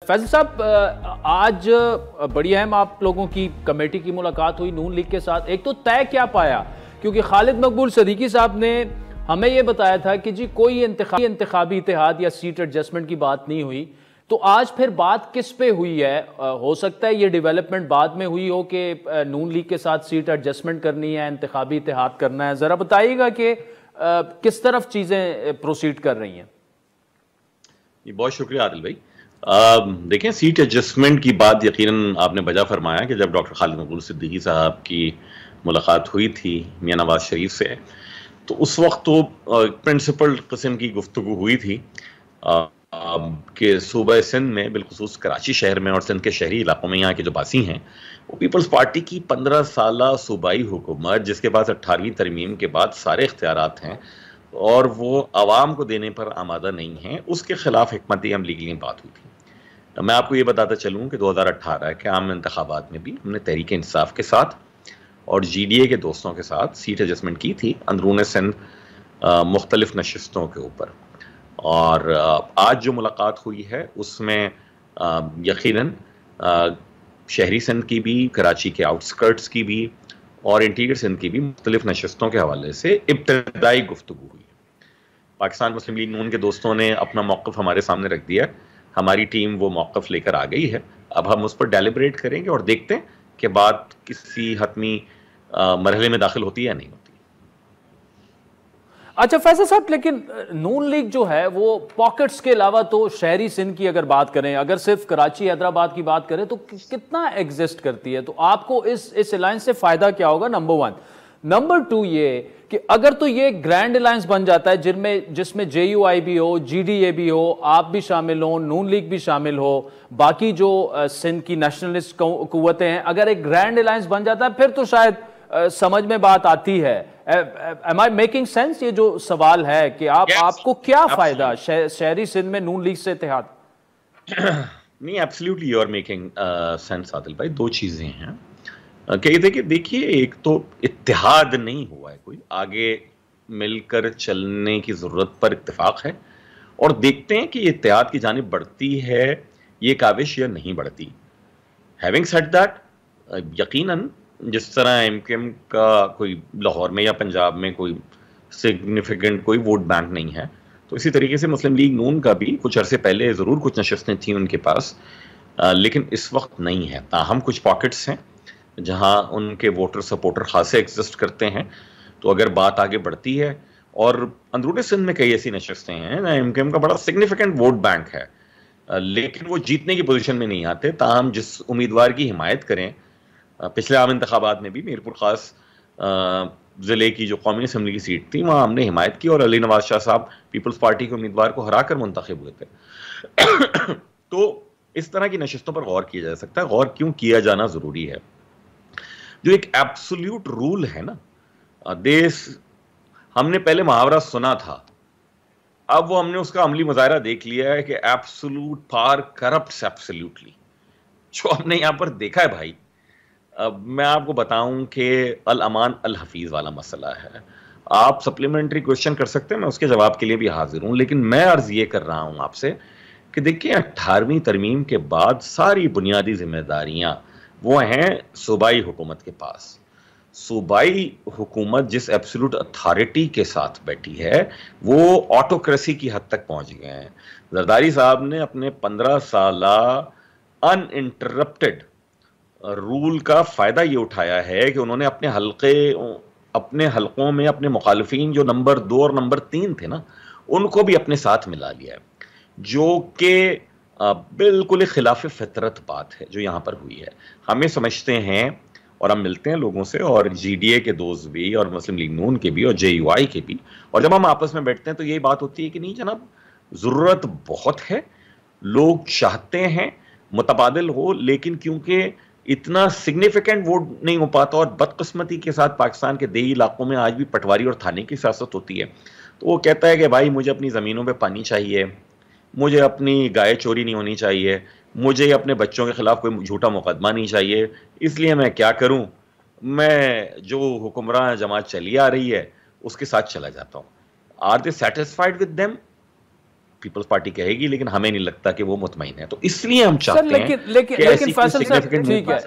فیصل صاحب، آج بڑی اہم آپ لوگوں کی کمیٹی کی ملاقات ہوئی نون لیگ کے ساتھ. ایک تو طے کیا پایا؟ کیونکہ خالد مقبول صدیقی صاحب نے ہمیں یہ بتایا تھا کہ جی کوئی انتخابی اتحاد یا سیٹ ایڈجسٹمنٹ کی بات نہیں ہوئی. تو آج پھر بات کس پہ ہوئی ہے؟ ہو سکتا ہے یہ ڈیولپمنٹ بعد میں ہوئی ہو کہ نون لیگ کے ساتھ سیٹ ایڈجسٹمنٹ کرنی ہے، انتخابی اتحاد کرنا ہے. ذرا بتائیے گا کہ کس طرف چیزیں پروسیڈ کر رہی ہیں. بہت شکریہ عادل بھائی. دیکھیں، سیٹ ایڈجسٹمنٹ کی بات یقیناً آپ نے بجا فرمایا کہ جب ڈاکٹر خالد مقبول صدیقی صاحب کی ملاقات ہوئی تھی میاں نواز شریف سے، تو اس وقت تو پرنسپل قسم کی گفتگو ہوئی تھی کہ صوبہ سندھ میں بالخصوص کراچی شہر میں اور سندھ کے شہری علاقوں میں یہاں کے جو باسی ہیں، وہ پیپلز پارٹی کی 15 سالہ صوبائی حکومت جس کے پاس 18ویں ترمیم کے بعد سارے اختیارات ہیں اور وہ عوام کو دینے پر آمادہ نہیں ہیں، اس کے خلاف حکمت عملی کے لیے بات ہوئی تھی. میں آپ کو یہ بتاتا چلوں کہ 2018 کے عام انتخابات میں بھی ہم نے تحریک انصاف کے ساتھ اور جی ڈی اے کے دوستوں کے ساتھ سیٹ ایڈجسٹمنٹ کی تھی اندرون سندھ مختلف نشستوں کے اوپر. اور آج جو ملاقات ہوئی ہے اس میں یقیناً شہری سندھ کی بھی، کراچی کے آؤٹسکرٹس کی بھی اور انٹیریئر سندھ کی بھی مختلف نشستوں کے حوالے سے ابتدائی گفتگو ہوئی. پاکستان مسلم لیگ نون کے دوستوں نے اپنا موقف ہمارے سامنے رکھ دیا. ہماری ٹیم وہ موقف لے کر آ گئی ہے. اب ہم اس پر ڈیلیبریٹ کریں گے اور دیکھتے ہیں کہ بات کسی حتمی مرحلے میں داخل ہوتی ہے یا نہیں ہوتی. اچھا فیصل صاحب، لیکن نون لیگ جو ہے وہ پاکٹس کے علاوہ تو شہری سندھ کی اگر بات کریں، اگر صرف کراچی حیدرآباد کی بات کریں تو کتنا ایگزسٹ کرتی ہے؟ تو آپ کو اس الائنس سے فائدہ کیا ہوگا؟ نمبر 1. نمبر 2 یہ کہ اگر تو یہ گرینڈ الائنس بن جاتا ہے جس میں جے یو آئی بھی ہو، جی ڈی اے بھی ہو، آپ بھی شامل ہوں، نون لیگ بھی شامل ہو، باقی جو سندھ کی نیشنلسٹ قوتیں ہیں، اگر ایک گرینڈ الائنس بن جاتا ہے پھر تو شاید سمجھ میں بات آتی ہے. am I making sense؟ یہ جو سوال ہے کہ آپ کو کیا فائدہ شہری سندھ میں نون لیگ سے اتحاد؟ نہیں، absolutely you are making sense Adil بھائی. دو چیزیں ہیں کہ یہ دیکھیے، ایک تو اتحاد نہیں ہوا ہے، کوئی آگے مل کر چلنے کی ضرورت پر اتفاق ہے، اور دیکھتے ہیں کہ یہ اتحاد کی جانب بڑھتی ہے یہ کاوش یا نہیں بڑھتی. ہیونگ سیڈ دیٹ، یقیناً جس طرح ایم کیو ایم کا کوئی لاہور میں یا پنجاب میں کوئی سگنیفیکنٹ کوئی ووٹ بینک نہیں ہے، تو اسی طریقے سے مسلم لیگ نون کا بھی کچھ عرصے پہلے ضرور کچھ نشستیں تھیں ان کے پاس، لیکن اس وقت نہیں ہے. تاہم کچھ پاکٹس ہیں جہاں ان کے ووٹر سپورٹر خاصے ایگزسٹ کرتے ہیں. تو اگر بات آگے بڑھتی ہے، اور اندرون سندھ میں کئی ایسی نشستیں ہیں ایم کیو ایم کا بڑا سگنیفیکنٹ ووٹ بینک ہے، لیکن وہ جیتنے کی پوزیشن میں نہیں آتے. تاہم جس امیدوار کی حمایت کریں، پچھلے عام انتخابات میں بھی میر پور خاص ضلع کی جو قومی اسمبلی کی سیٹ تھی وہاں ہم نے حمایت کی اور علی نواز شاہ صاحب پیپلز پارٹی کے امیدوار کو ہرا کر منتخب ہوئے تھے. تو اس طرح کی نشستوں پر غور کیا جا سکتا ہے. غور کیوں کیا جانا ضروری ہے؟ جو ایک ایبسولوٹ رول ہے نا، ہم نے پہلے محاورہ سنا تھا، اب وہ ہم نے اس کا عملی مظاہرہ دیکھ لیا ہے کہ ایبسولوٹ پار کرپٹس ایبسولوٹلی. جو ہم نے یہاں پر دیکھا ہے بھائی، میں آپ کو بتاؤں کہ الامان الحفیظ والا مسئلہ ہے. آپ سپلیمنٹری کوشچن کر سکتے ہیں، میں اس کے جواب کے لیے بھی حاضر ہوں، لیکن میں عرض یہ کر رہا ہوں آپ سے کہ دیکھیں 18ویں ترمیم کے بعد ساری بنیادی ذمہ داریاں وہ ہیں صوبائی حکومت کے پاس. صوبائی حکومت جس ایبسولوٹ اتھارٹی کے ساتھ بیٹھی ہے وہ آٹوکریسی کی حد تک پہنچ گئے ہیں. زرداری صاحب نے اپنے 15 سالہ ان انٹرپٹڈ رول کا فائدہ یہ اٹھایا ہے کہ انہوں نے اپنے حلقوں میں اپنے مخالفین جو نمبر 2 اور نمبر 3 تھے نا، ان کو بھی اپنے ساتھ ملا لیا ہے، جو کہ بالکل خلاف فطرت بات ہے جو یہاں پر ہوئی ہے. ہمیں سمجھتے ہیں اور ہم ملتے ہیں لوگوں سے، اور جی ڈی اے کے دوست بھی اور مسلم لیگ نون کے بھی اور جے یو آئی کے بھی، اور جب ہم آپس میں بیٹھتے ہیں تو یہی بات ہوتی ہے کہ نہیں جناب، ضرورت بہت ہے، لوگ چاہتے ہیں متبادل ہو، لیکن کیونکہ اتنا سگنیفیکنٹ ووٹ نہیں ہو پاتا، اور بدقسمتی کے ساتھ پاکستان کے دیہی علاقوں میں آج بھی پٹواری اور تھانے کی سیاست ہوتی ہے، تو وہ کہتا ہے کہ بھائی مجھے اپنی زمینوں پہ پانی چاہیے، مجھے اپنی گائے چوری نہیں ہونی چاہیے، مجھے اپنے بچوں کے خلاف کوئی جھوٹا مقدمہ نہیں چاہیے، اس لیے میں کیا کروں، میں جو حکمراں جماعت چلی آ رہی ہے اس کے ساتھ چلا جاتا ہوں. Are they satisfied with them? Peoples Party کہے گی، لیکن ہمیں نہیں لگتا کہ وہ مطمئن ہے. تو اس لیے ہم چاہتے ہیں لیکن فیصل صاحب ٹھیک ہے،